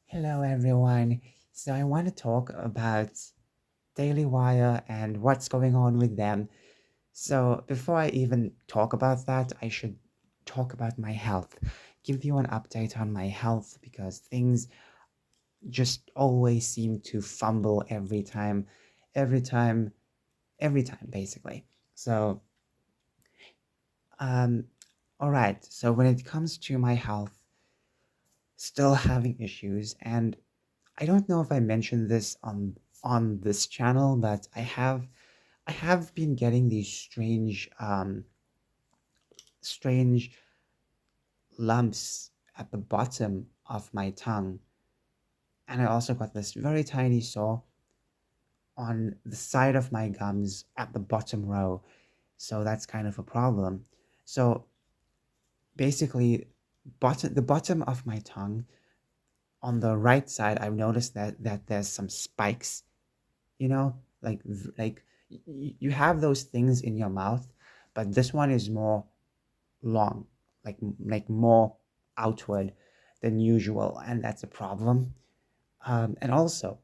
Hello, everyone. So, I want to talk about Dailywire and what's going on with them. So, before I even talk about that, I should talk about my health, give you an update on my health because things just always seem to fumble every time, every time, basically. So, um, all right. So, when it comes to my health, still having issues, and I don't know if I mentioned this on this channel, but I have been getting these strange lumps at the bottom of my tongue, and I also got this very tiny sore on the side of my gums at the bottom row. So that's kind of a problem. So basically, the bottom of my tongue on the right side, I've noticed that there's some spikes, you know, like you have those things in your mouth, but this one is more long, like more outward than usual, and that's a problem. And also,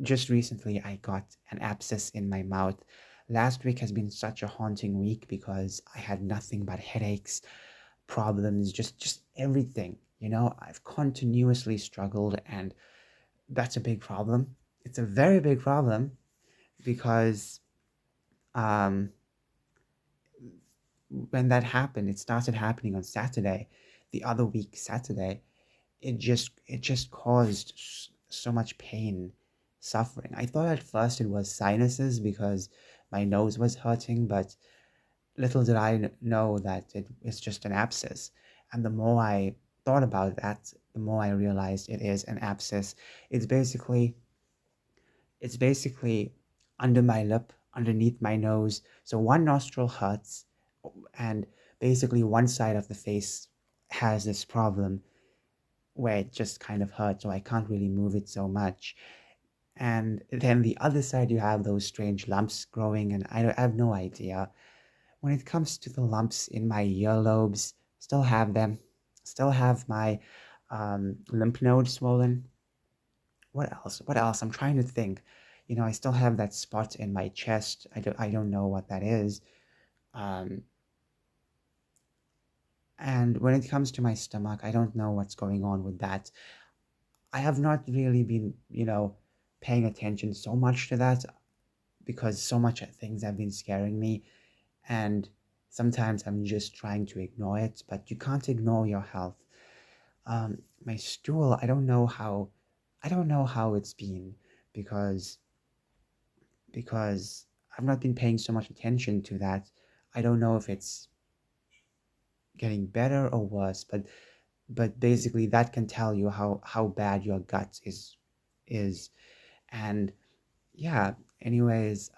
just recently, I got an abscess in my mouth. Last week has been such a haunting week because I had nothing but headaches, problems, just everything. I've continuously struggled, and that's a big problem. It's a very big problem because um, when that happened, it started happening on Saturday, the other week, Saturday. It just caused so much pain, suffering. I thought at first it was sinuses because my nose was hurting, but little did I know that it's just an abscess. And the more I thought about that, the more I realized it is an abscess. It's basically it's basically under my lip, underneath my nose. So one nostril hurts, and basically one side of the face has this problem where it just kind of hurts, so I can't really move it so much. And then the other side, you have those strange lumps growing, and I have no idea. When it comes to the lumps in my earlobes, still have them, still have my lymph node swollen. What else? What else? I'm trying to think. I still have that spot in my chest. I don't know what that is. Um, and when it comes to my stomach, I don't know what's going on with that. I have not really been, paying attention so much to that because so much things have been scaring me, and sometimes I'm just trying to ignore it, but you can't ignore your health. My stool, I don't know how it's been because because I've not been paying so much attention to that. I don't know if it's getting better or worse, but basically that can tell you how bad your gut is. And yeah, anyways,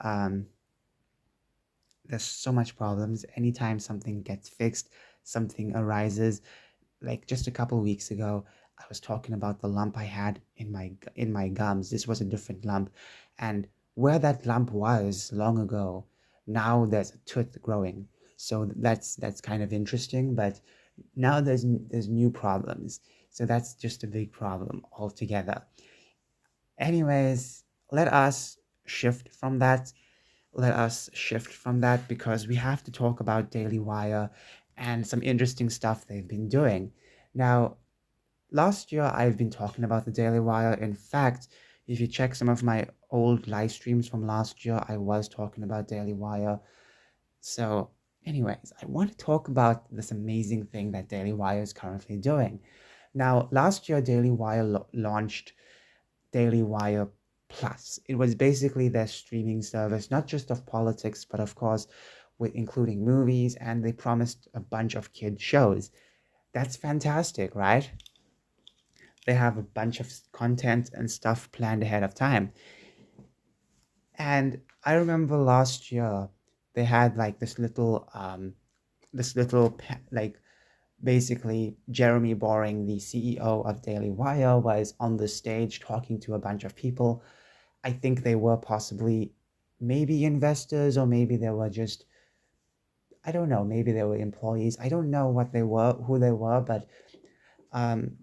there's so much problems. Anytime something gets fixed, something arises. Like just a couple weeks ago, I was talking about the lump I had in my gums. This was a different lump, and where that lump was long ago, now there's a tooth growing. So that's kind of interesting. But now there's new problems. So that's just a big problem altogether. Anyways, let us shift from that. Let us shift from that because we have to talk about Dailywire and some interesting stuff they've been doing. Now, last year I've been talking about the Dailywire. In fact, if you check some of my old live streams from last year, I was talking about Dailywire. So, anyways, I want to talk about this amazing thing that Dailywire is currently doing. Now, last year, Dailywire launched Dailywire Plus. It was basically their streaming service, not just of politics, but of course, with including movies, and they promised a bunch of kid shows. That's fantastic, right? They have a bunch of content and stuff planned ahead of time. And I remember last year they had like like basically Jeremy Boring, the CEO of Daily Wire, was on the stage talking to a bunch of people. I think they were possibly maybe investors, or maybe they were just, I don't know, maybe they were employees. I don't know what they were, who they were, but um,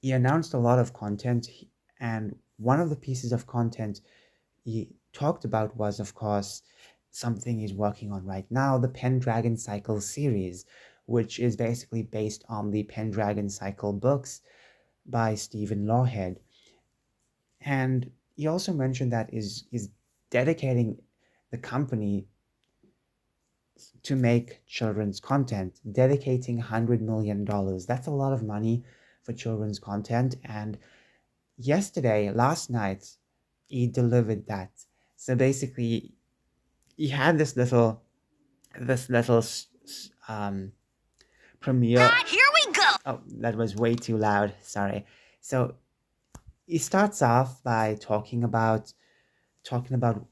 he announced a lot of content, and one of the pieces of content he talked about was, of course, something he's working on right now, the Pendragon Cycle series, which is basically based on the Pendragon Cycle books by Stephen Lawhead. And he also mentioned that is dedicating the company to make children's content, dedicating $100 million. That's a lot of money for children's content. And last night, he delivered that. So basically, he had this little premiere. Here we go. Oh, that was way too loud. Sorry. So he starts off by talking about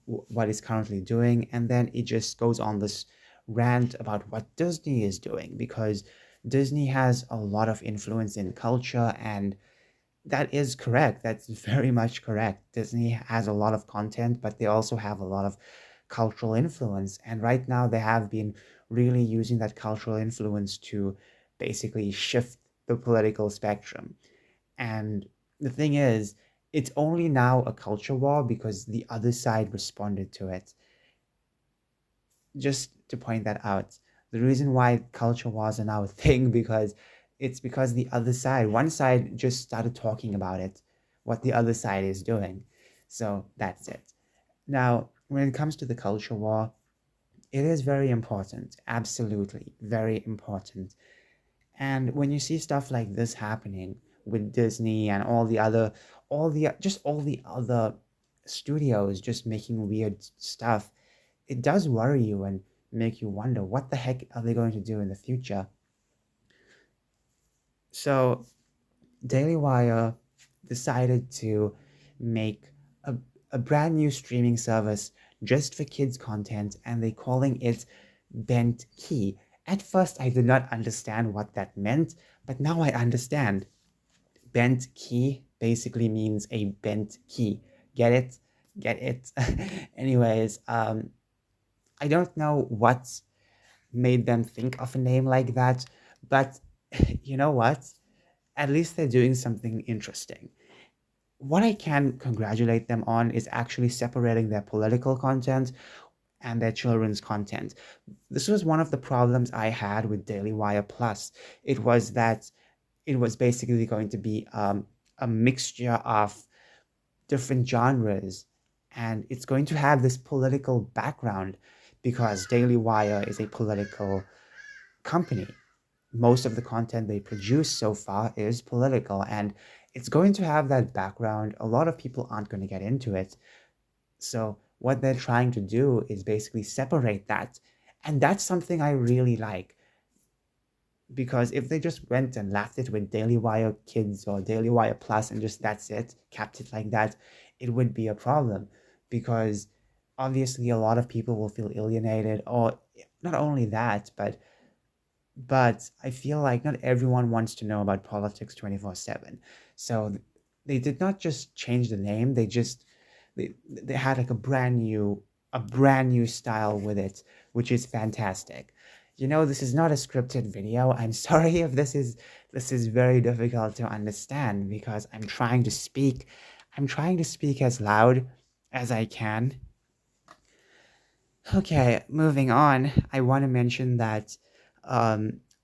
what he's currently doing, and then it just goes on this rant about what Disney is doing, because Disney has a lot of influence in culture, and that is correct. That's very much correct. Disney has a lot of content, but they also have a lot of cultural influence. And right now, they have been really using that cultural influence to basically shift the political spectrum. And the thing is, it's only now a culture war because the other side responded to it. Just to point that out, the reason why culture wars are now a thing, because it's because the other side, one side just started talking about it, what the other side is doing. So that's it. Now, when it comes to the culture war, it is very important, absolutely very important. And when you see stuff like this happening with Disney and all the other studios just making weird stuff, it does worry you and make you wonder what the heck are they going to do in the future. So Dailywire decided to make a, a brand new streaming service just for kids content, and they calling it Bent Key. At first I did not understand what that meant, but now I understand. Bent key basically means a bent key. Get it? Get it? Anyways, I don't know what made them think of a name like that, but you know what? At least they're doing something interesting. What I can congratulate them on is actually separating their political content and their children's content. This was one of the problems I had with Dailywire Plus. It was that it was basically going to be a mixture of different genres, and it's going to have this political background because Daily Wire is a political company. Most of the content they produce so far is political, and it's going to have that background. A lot of people aren't going to get into it. So, what they're trying to do is basically separate that. And that's something I really like, because if they just went and left it with Daily Wire Kids or Daily Wire Plus and just that's it, kept it like that, it would be a problem, because obviously a lot of people will feel alienated, or not only that, but I feel like not everyone wants to know about politics 24/7. So they did not just change the name, they had like a brand new style with it, which is fantastic. This is not a scripted video. I'm sorry if this is very difficult to understand, because I'm trying to speak as loud as I can. Okay, moving on. I want to mention that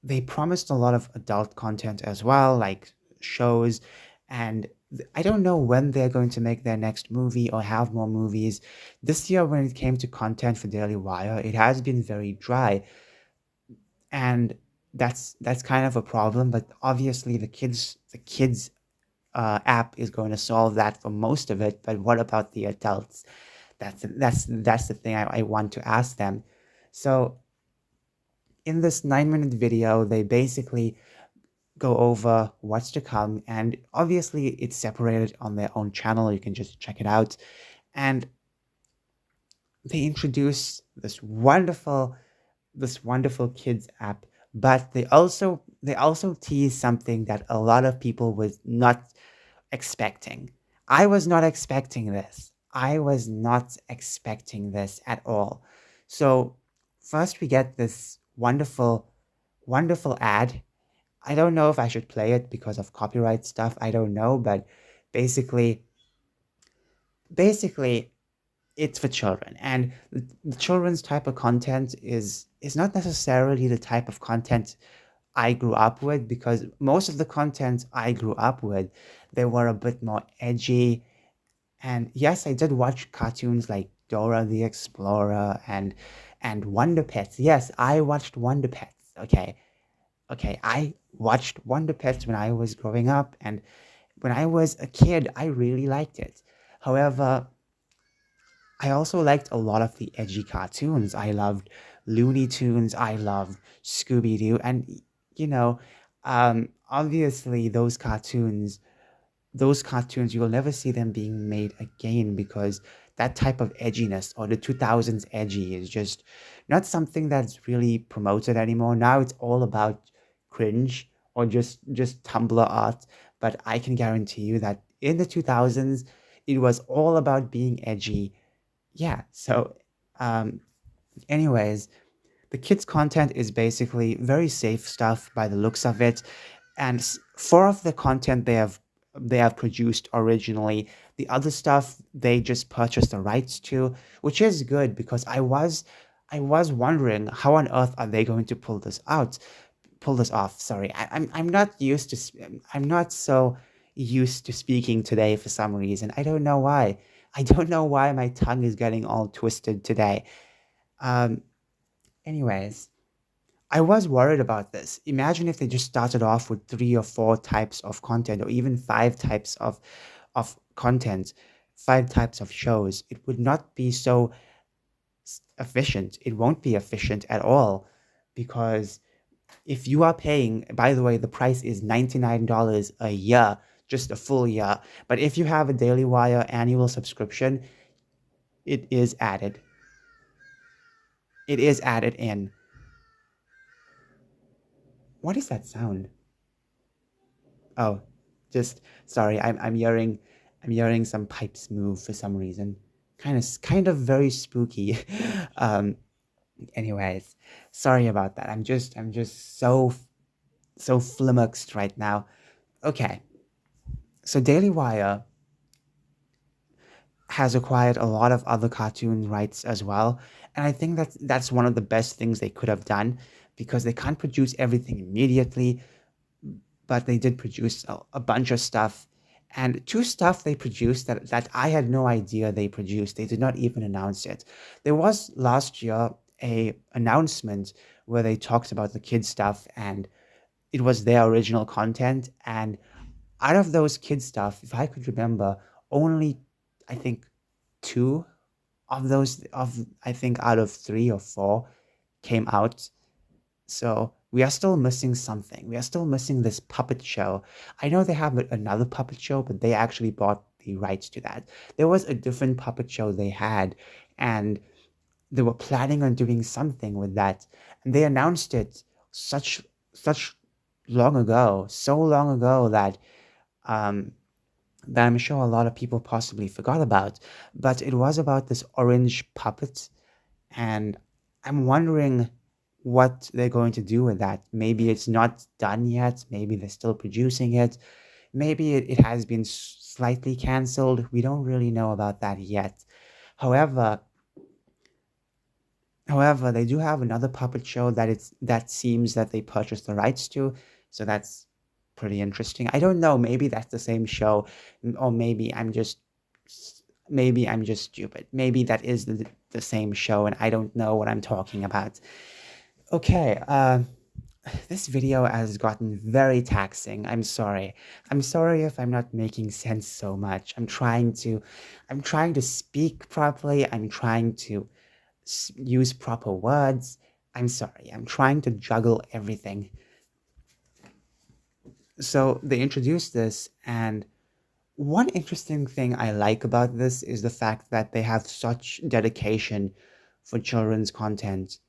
they promised a lot of adult content as well, like shows, and I don't know when they're going to make their next movie or have more movies. This year, when it came to content for Daily Wire, it has been very dry, and that's kind of a problem. But obviously, the kids app is going to solve that for most of it. But what about the adults? That's the thing I want to ask them. So in this 9-minute video, they basically go over what's to come, and obviously it's separated on their own channel. You can just check it out, and they introduce this wonderful kids app, but they also tease something that a lot of people was not expecting. I was not expecting this. I was not expecting this at all. So first we get this wonderful ad, I don't know if I should play it because of copyright stuff. I don't know, but basically, basically, it's for children, and the children's type of content is not necessarily the type of content I grew up with, because most of the content I grew up with, they were a bit more edgy. And yes, I did watch cartoons like Dora the Explorer and Wonder Pets. Yes, I watched Wonder Pets. Okay. Okay, I watched Wonder Pets when I was growing up, and when I was a kid, I really liked it. However, I also liked a lot of the edgy cartoons. I loved Looney Tunes, I loved Scooby Doo, and you know, obviously those cartoons, you will never see them being made again, because that type of edginess, or the 2000s edgy, is just not something that's really promoted anymore. Now it's all about cringe, or just Tumblr art. But I can guarantee you that in the 2000s, it was all about being edgy. Yeah. So, um, anyways, the kids' content is basically very safe stuff by the looks of it, and four of the content they have produced originally. The other stuff they just purchased the rights to, which is good, because I was wondering how on earth are they going to pull this off. Sorry, I'm not used to I'm not so used to speaking today for some reason. I don't know why. I don't know why my tongue is getting all twisted today. Um, anyways, I was worried about this. Imagine if they just started off with three or four types of content, or even five types of content, five types of shows. It would not be so efficient. It won't be efficient at all, because if you are paying, by the way, the price is $99 a year, just a full year. But if you have a Dailywire annual subscription, it is added. It is added in. What is that sound? Oh, just sorry. I'm hearing some pipes move for some reason. Kind of very spooky. um. Anyways, sorry about that. I'm just so flummoxed right now. Okay, so Daily Wire has acquired a lot of other cartoon rights as well, and I think that's one of the best things they could have done, because they can't produce everything immediately, but they did produce a bunch of stuff. And two stuff they produced that I had no idea they produced. They did not even announce it. There was last year a announcement where they talked about the kids stuff, and it was their original content. And out of those kids stuff, if I could remember, only I think two of those, of I think out of three or four, came out. So we are still missing something. We are still missing this puppet show. I know they have another puppet show, but they actually bought the rights to that. There was a different puppet show they had, and they were planning on doing something with that. And they announced it such long ago, so long ago um that I'm sure a lot of people possibly forgot about. But it was about this orange puppet, and I'm wondering what they're going to do with that. Maybe it's not done yet. Maybe they're still producing it. Maybe it has been slightly cancelled. We don't really know about that yet. However, however, they do have another puppet show that seems that they purchased the rights to. So that's pretty interesting. I don't know. Maybe that's the same show, or maybe I'm just stupid. Maybe that is the same show, and I don't know what I'm talking about. Okay, this video has gotten very taxing. I'm sorry. I'm sorry if I'm not making sense so much. I'm trying to speak properly. I'm trying to use proper words. I'm sorry. I'm trying to juggle everything. So they introduced this, and one interesting thing I like about this is the fact that they have such dedication for children's content.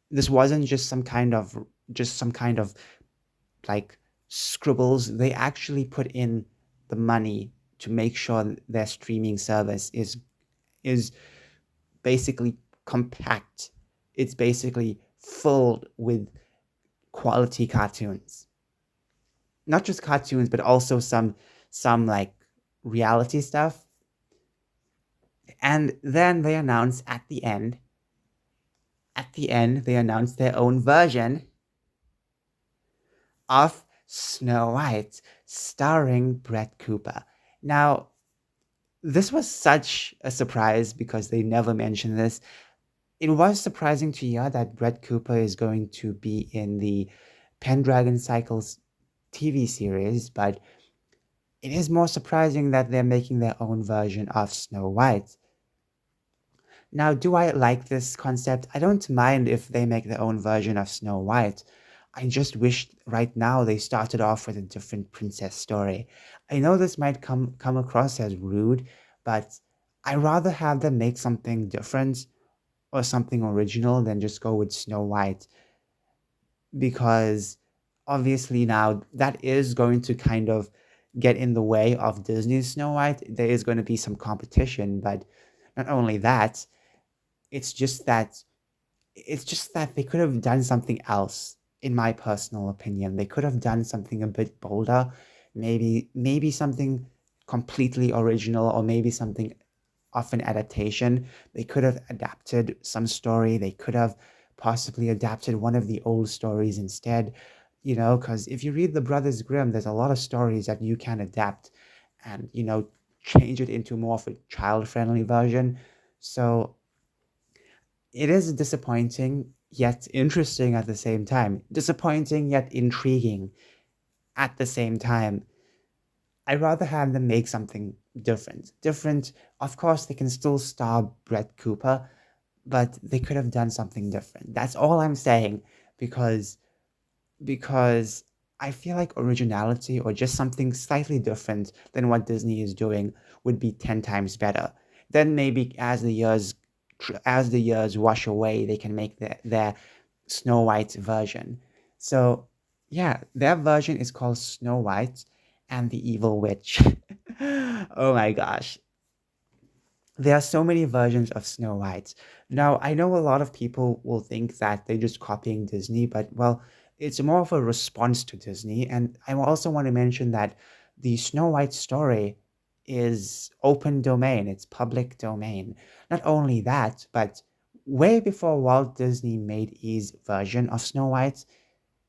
This wasn't just some kind of like scribbles. They actually put in the money to make sure their streaming service is basically compact. It's basically full with quality cartoons. not just cartoons, but also some like reality stuff. And then they announced at the end they announced their own version of Snow White, starring Brett Cooper. Now, this was such a surprise because they never mentioned this. It was surprising to hear that Brett Cooper is going to be in the Pendragon Cycles TV series, but it is more surprising that they're making their own version of Snow White. Now, do I like this concept? I don't mind if they make their own version of Snow White. I just wish right now they started off with a different princess story. I know this might come across as rude, but I rather have them make something different or something original than just go with Snow White, because obviously now that is going to kind of get in the way of Disney's Snow White. There is going to be some competition, but not only that, it's just that they could have done something else. In my personal opinion, they could have done something a bit bolder, maybe something completely original, or maybe something of an adaptation. They could have adapted some story. They could have possibly adapted one of the old stories instead, because if you read the Brothers Grimm, there's a lot of stories that you can adapt and, change it into more of a child friendly version. So it is disappointing yet interesting at the same time. Disappointing yet intriguing at the same time. I'd rather have them make something different. Different, of course, they can still star Brett Cooper, but they could have done something different. That's all I'm saying, because because I feel like originality or just something slightly different than what Disney is doing would be 10 times better. Then maybe as the years wash away, they can make their Snow White version. So, yeah, their version is called Snow White and the Evil Witch. Oh my gosh. There are so many versions of Snow White. Now, I know a lot of people will think that they're just copying Disney, but well, it's more of a response to Disney. And I also want to mention that the Snow White story is open domain, it's public domain. Not only that, but way before Walt Disney made his version of Snow White,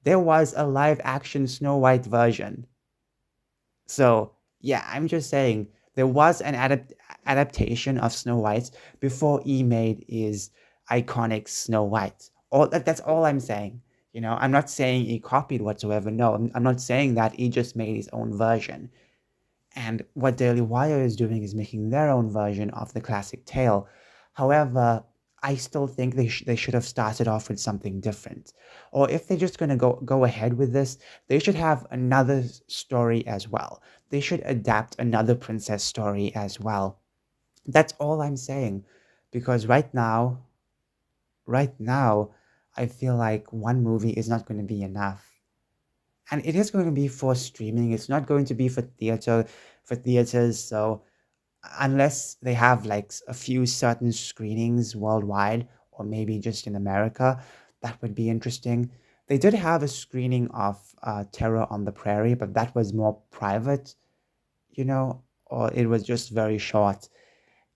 there was a live action Snow White version. So, yeah, I'm just saying there was an adaptation of Snow White before he made his iconic Snow White. That's all I'm saying. I'm not saying he copied whatsoever. No, I'm not saying that he just made his own version. And what Dailywire is doing is making their own version of the classic tale. However, I still think they should have started off with something different. Or if they're just going to go ahead with this, they should have another story as well. They should adapt another princess story as well. That's all I'm saying. Because right now, I feel like one movie is not going to be enough. And it is going to be for streaming. It's not going to be for theaters. So unless they have like a few certain screenings worldwide, or maybe just in America, that would be interesting. They did have a screening of Terror on the Prairie, but that was more private, or it was just very short.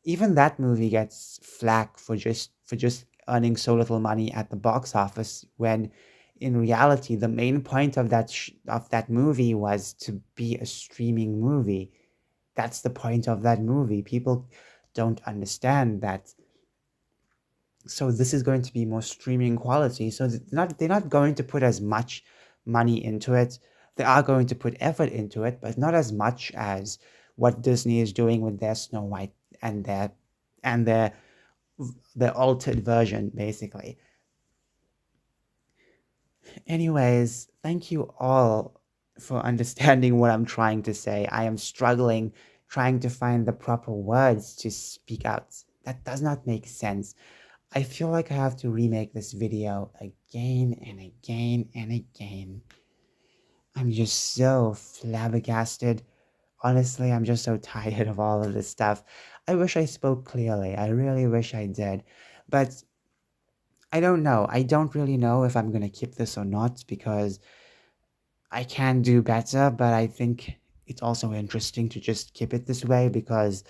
Even that movie gets flack for just earning so little money at the box office, when in reality the main point of that movie was to be a streaming movie. That's the point of that movie. People don't understand that. So this is going to be more streaming quality. So they're not going to put as much money into it. They are going to put effort into it, but not as much as what Disney is doing with their Snow White and their altered version, basically. Anyways, thank you all for understanding what I'm trying to say. I am struggling trying to find the proper words to speak out. That does not make sense. I feel like I have to remake this video again and again and again. I'm just so flabbergasted. Honestly, I'm just so tired of all of this stuff. I wish I spoke clearly. I really wish I did. But I don't know. I don't really know if I'm going to keep this or not, because I can do better, but I think it's also interesting to just keep it this way because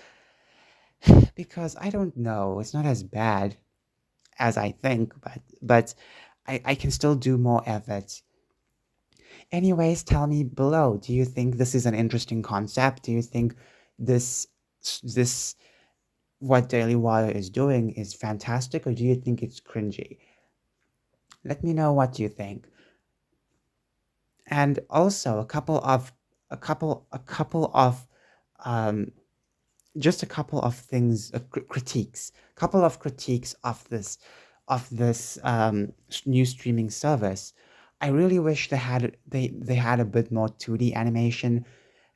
I don't know, it's not as bad as I think, but I can still do more efforts. Anyways, tell me below, do you think this is an interesting concept? Do you think this this what Daily Wire is doing is fantastic, or do you think it's cringy? Let me know what you think. And also a couple of um just a couple of things, couple of critiques of this new streaming service. I really wish they had a bit more 2D animation.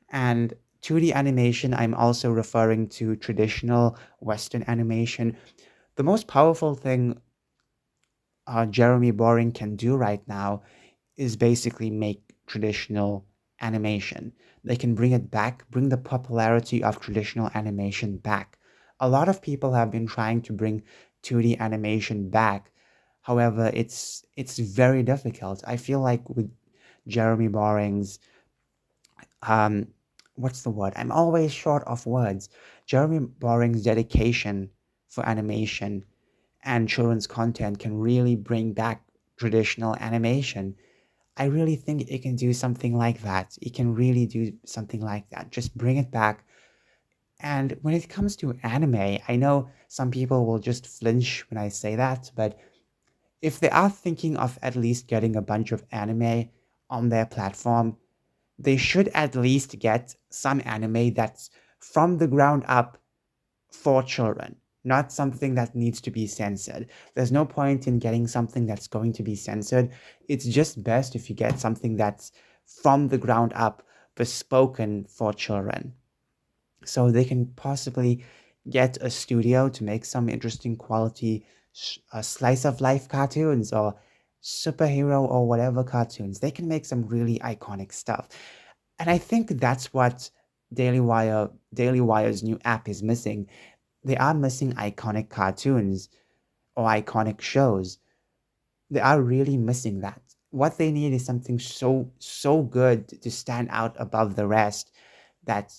And 2D animation, I'm also referring to traditional Western animation. The most powerful thing Jeremy Boring can do right now is basically make traditional animation. They can bring it back, bring the popularity of traditional animation back. A lot of people have been trying to bring 2D animation back. However, it's very difficult. I feel like with Jeremy Boring's um what's the word? I'm always short of words. Jeremy Boring's dedication for animation and children's content can really bring back traditional animation. I really think it can do something like that. It can really do something like that. Just bring it back. And when it comes to anime, I know some people will just flinch when I say that, but if they are thinking of at least getting a bunch of anime on their platform, they should at least get some anime that's from the ground up for children, not something that needs to be censored. There's no point in getting something that's going to be censored. It's just best if you get something that's from the ground up, bespoken for children. So they can possibly get a studio to make some interesting quality slice of life cartoons or superhero or whatever cartoons. They can make some really iconic stuff. And I think that's what Daily Wire's new app is missing. They are missing iconic cartoons or iconic shows. They are really missing that. What they need is something so good to stand out above the rest that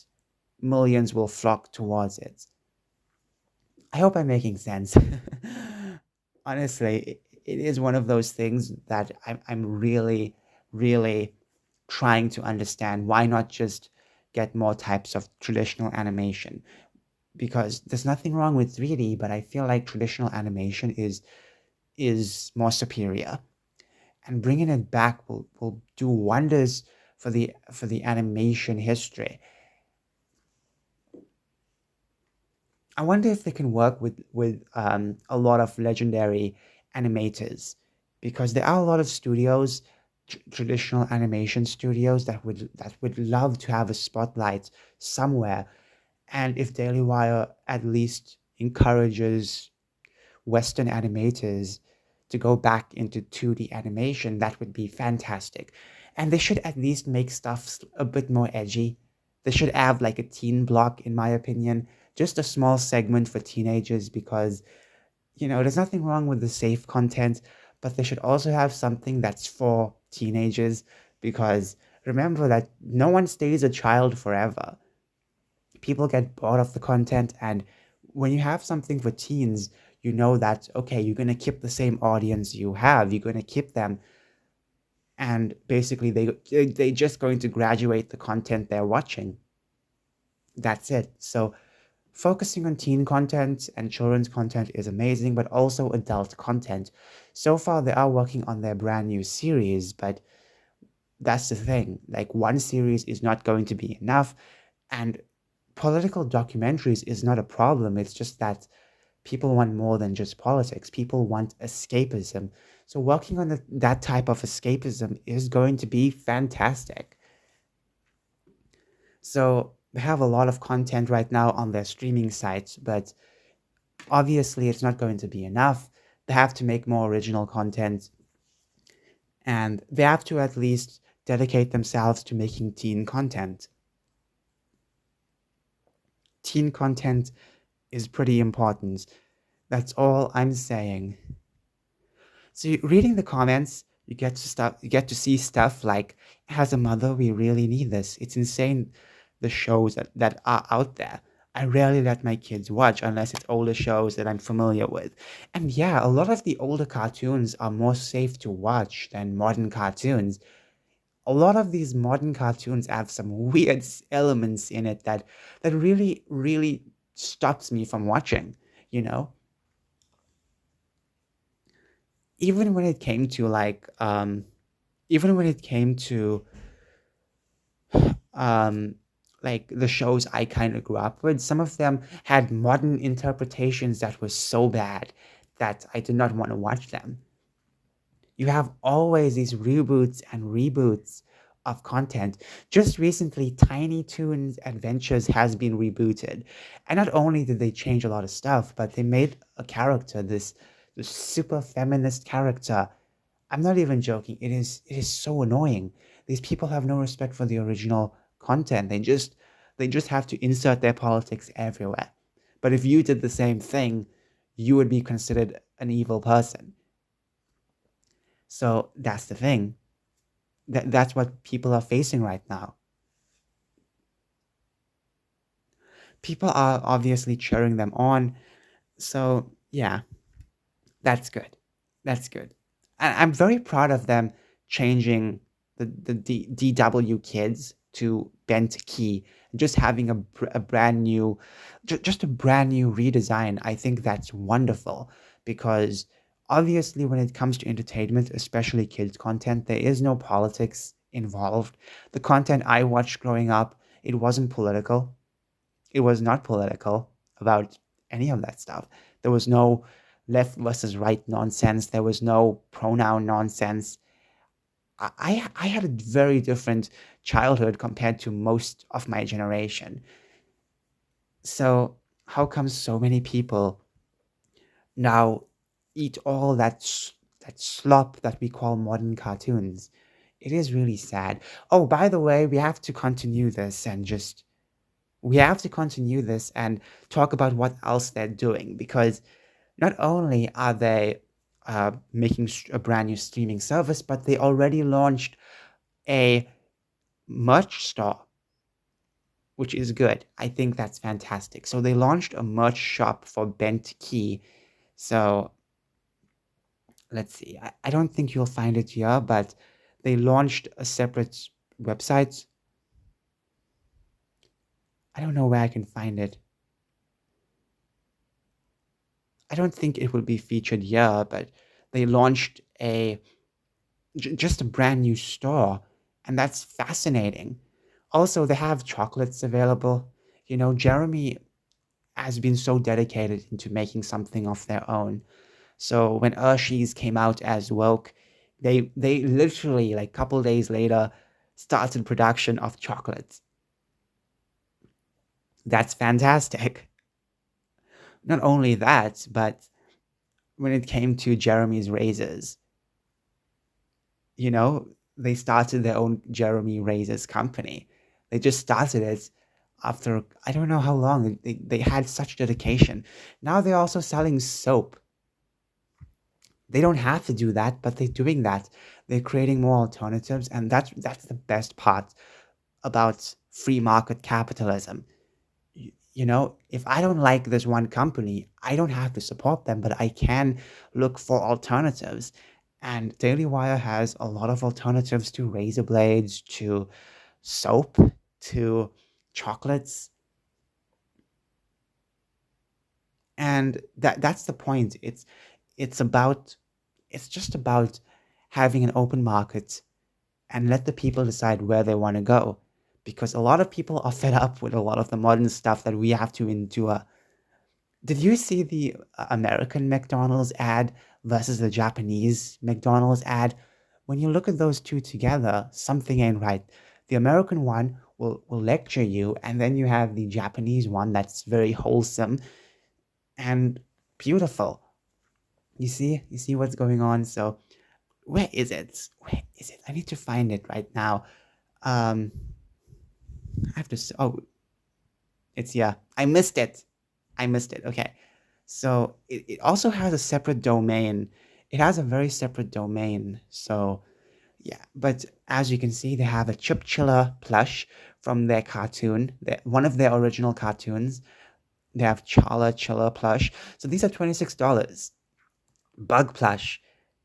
millions will flock towards it. I hope I'm making sense. Honestly, it is one of those things that I'm really, really trying to understand. Why not just get more types of traditional animation? Because there's nothing wrong with 3D, but I feel like traditional animation is more superior. And bringing it back will do wonders for the animation history. I wonder if they can work with a lot of legendary animators, because there are a lot of studios, traditional animation studios that would love to have a spotlight somewhere. And if Daily Wire at least encourages Western animators to go back into 2D animation, that would be fantastic. And they should at least make stuff a bit more edgy. They should have like a teen block, in my opinion, just a small segment for teenagers, because, there's nothing wrong with the safe content, but they should also have something that's for teenagers, because remember that no one stays a child forever. People get bored of the content, and when you have something for teens, you know that, okay, you're going to keep the same audience you have, you're going to keep them, and basically they just going to graduate the content they're watching. That's it. So focusing on teen content and children's content is amazing, but also adult content. So far they are working on their brand new series, but that's the thing, like one series is not going to be enough. And political documentaries is not a problem. It's just that people want more than just politics. People want escapism. So working on that type of escapism is going to be fantastic. So they have a lot of content right now on their streaming sites, but obviously it's not going to be enough. They have to make more original content, and they have to at least dedicate themselves to making teen content. Teen content is pretty important. That's all I'm saying. So, reading the comments, You get to see stuff like, as a mother, we really need this. It's insane, the shows that are out there. I rarely let my kids watch unless it's older shows that I'm familiar with. And yeah, a lot of the older cartoons are more safe to watch than modern cartoons. A lot of these modern cartoons have some weird elements in it that really, really stops me from watching, you know? Even when it came to even when it came to um like the shows I kind of grew up with, some of them had modern interpretations that were so bad that I did not want to watch them. You have always these reboots and reboots of content. Just recently, Tiny Toons Adventures has been rebooted. And not only did they change a lot of stuff, but they made a character, this super feminist character. I'm not even joking. It is so annoying. These people have no respect for the original content. They just have to insert their politics everywhere. But if you did the same thing, you would be considered an evil person. So that's the thing. That's what people are facing right now. People are obviously cheering them on. So yeah, that's good. That's good. And I'm very proud of them changing the DW kids to Bent Key, just having a brand new, just a brand new redesign. I think that's wonderful because obviously, when it comes to entertainment, especially kids' content, there is no politics involved. The content I watched growing up, it wasn't political. It was not political about any of that stuff. There was no left versus right nonsense. There was no pronoun nonsense. I had a very different childhood compared to most of my generation. So how come so many people now eat all that slop that we call modern cartoons? It is really sad. Oh, by the way, we have to continue this and talk about what else they're doing because not only are they making a brand new streaming service, but they already launched a merch store, which is good. I think that's fantastic. So they launched a merch shop for Bent Key. So let's see. I don't think you'll find it here, but they launched a separate website. I don't know where I can find it. I don't think it will be featured here, but they launched just a brand new store, and that's fascinating. Also, they have chocolates available. Jeremy has been so dedicated into making something of their own. So when Hershey's came out as woke, they literally like a couple days later started production of chocolates. That's fantastic. Not only that, but when it came to Jeremy's razors, they started their own Jeremy Razors company. They just started it after I don't know how long. They had such dedication. Now they're also selling soap. They don't have to do that, but they're doing that. They're creating more alternatives, and that's the best part about free market capitalism. If I don't like this one company, I don't have to support them, but I can look for alternatives. And Dailywire has a lot of alternatives to razor blades, to soap, to chocolates, and that's the point. It's about it's just about having an open market and let the people decide where they want to go. Because a lot of people are fed up with a lot of the modern stuff that we have to endure. Did you see the American McDonald's ad versus the Japanese McDonald's ad? When you look at those two together, something ain't right. The American one will lecture you, and then you have the Japanese one that's very wholesome and beautiful. You see what's going on? So, where is it? Where is it? I need to find it right now. Um, I have to. Oh, it's yeah. I missed it. I missed it. Okay. So it also has a separate domain. It has a very separate domain. So yeah, but as you can see, they have a Chip Chiller plush from their cartoon, one of their original cartoons. They have Chala Chiller plush. So these are $26. Bug plush,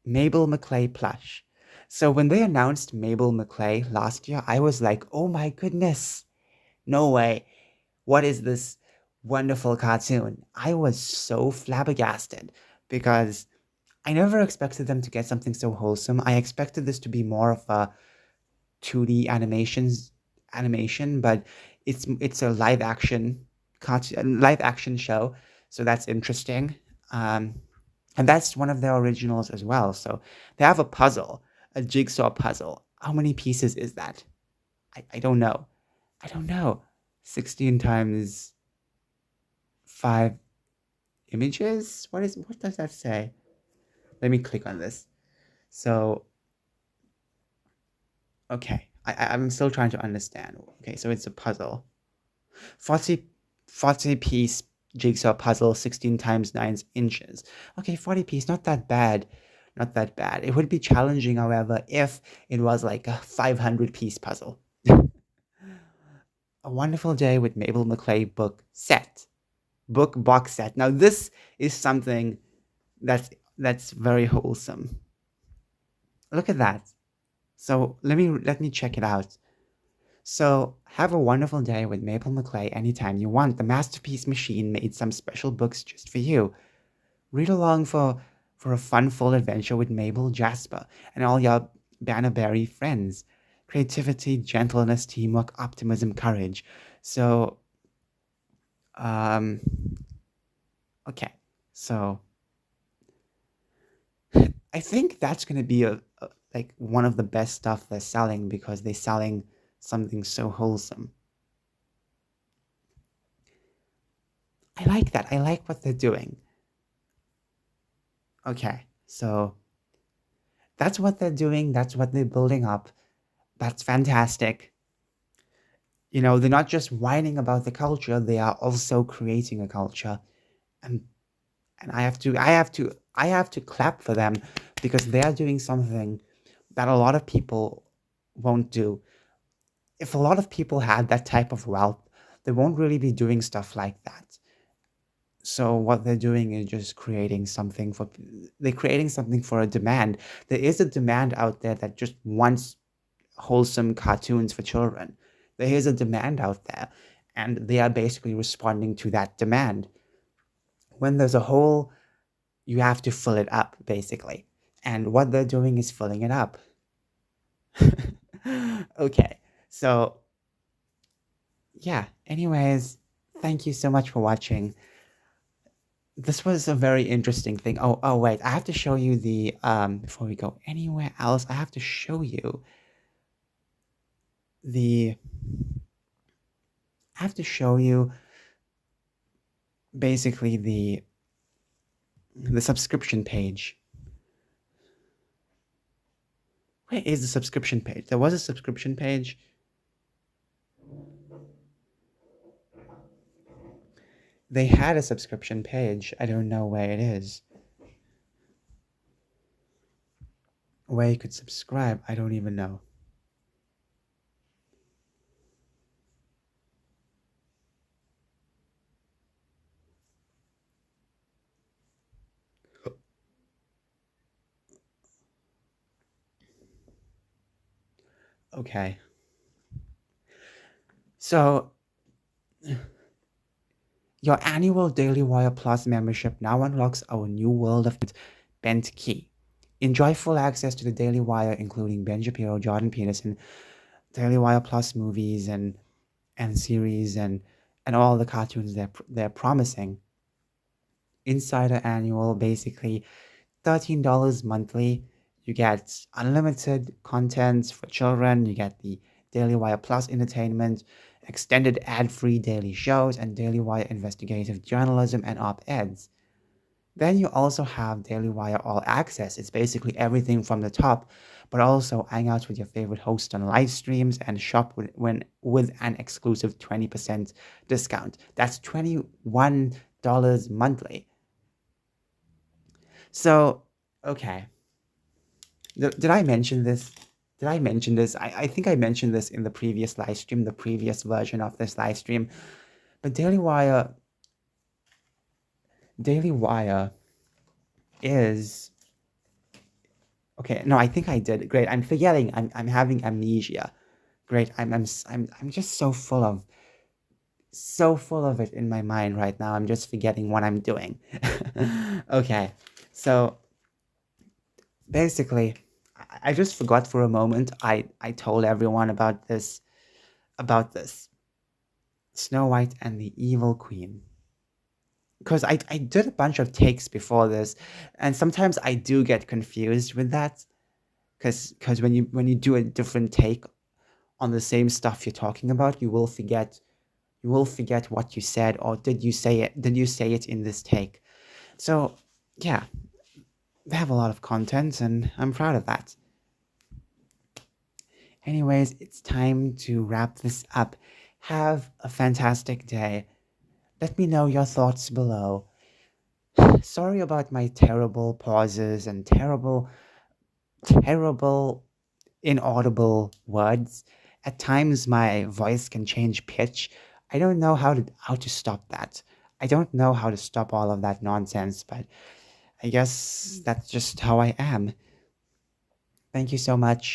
Mabel McClay plush. So when they announced Mabel McClay last year, I was like, oh my goodness, no way. What is this wonderful cartoon? I was so flabbergasted because I never expected them to get something so wholesome. I expected this to be more of a 2D animation, but it's a live action show, so that's interesting. Um, and that's one of their originals as well. So they have a puzzle, a jigsaw puzzle. How many pieces is that? I don't know. I don't know. 16 times 5 images? What does that say? Let me click on this. So, okay. I'm still trying to understand. Okay, so it's a puzzle. 40, 40 piece jigsaw puzzle, 16 times 9 inches. Okay, 40 piece, not that bad. Not that bad. It would be challenging, however, if it was like a 500-piece puzzle. A Wonderful Day with Mabel McClay book box set. Now this is something that's very wholesome. Look at that. So let me check it out. So have a wonderful day with Mabel McClay anytime you want. The Masterpiece Machine made some special books just for you. Read along for a fun full adventure with Mabel, Jasper, and all your Bannerberry friends. Creativity, gentleness, teamwork, optimism, courage. So, um, okay. So I think that's gonna be like one of the best stuff they're selling because they're selling something so wholesome. I like that. I like what they're doing. Okay, so that's what they're doing. That's what they're building up. That's fantastic. You know, they're not just whining about the culture, they are also creating a culture. And and I have to clap for them because they are doing something that a lot of people won't do. If a lot of people had that type of wealth, they won't really be doing stuff like that. So what they're doing is just creating something for they're creating something for a demand. There is a demand out there that just wants wholesome cartoons for children. There is a demand out there, and they are basically responding to that demand. When there's a hole, you have to fill it up, basically. And what they're doing is filling it up. Okay, so yeah, anyways, thank you so much for watching. This was a very interesting thing. Oh wait, I have to show you the before we go anywhere else, I have to show you the I have to show you basically the subscription page. Where is the subscription page? There was a subscription page. They had a subscription page. I don't know where it is. Where you could subscribe, I don't even know. Okay. So, your annual Dailywire Plus membership now unlocks our new world of Bent Key. Enjoy full access to the Daily Wire, including Ben Shapiro, Jordan Peterson, Daily Wire Plus movies and series and all the cartoons they're promising. Insider annual, basically $13 monthly. You get unlimited content for children. You get the Daily Wire Plus entertainment, extended ad-free daily shows, and Daily Wire investigative journalism and op-eds. Then you also have Daily Wire All Access. It's basically everything from the top, but also hang out with your favorite host on live streams and shop with an exclusive 20% discount. That's $21 monthly. So Okay. Did I mention this? Did I mention this? I think I mentioned this in the previous live stream, the previous version of this live stream. But Dailywire is okay. No, I think I did. Great. I'm forgetting. I'm having amnesia. Great. I'm just so full of it in my mind right now. I'm just forgetting what I'm doing. Okay. So basically, I just forgot for a moment. I told everyone about this Snow White and the Evil Queen. Because I did a bunch of takes before this, and sometimes I do get confused with that. Because when you do a different take on the same stuff you're talking about, you will forget what you said, or did you say it in this take. So yeah, they have a lot of content, and I'm proud of that. Anyways, it's time to wrap this up. Have a fantastic day. Let me know your thoughts below. Sorry about my terrible pauses and terrible inaudible words. At times my voice can change pitch. I don't know how to stop that. I don't know how to stop all of that nonsense, but I guess that's just how I am. Thank you so much.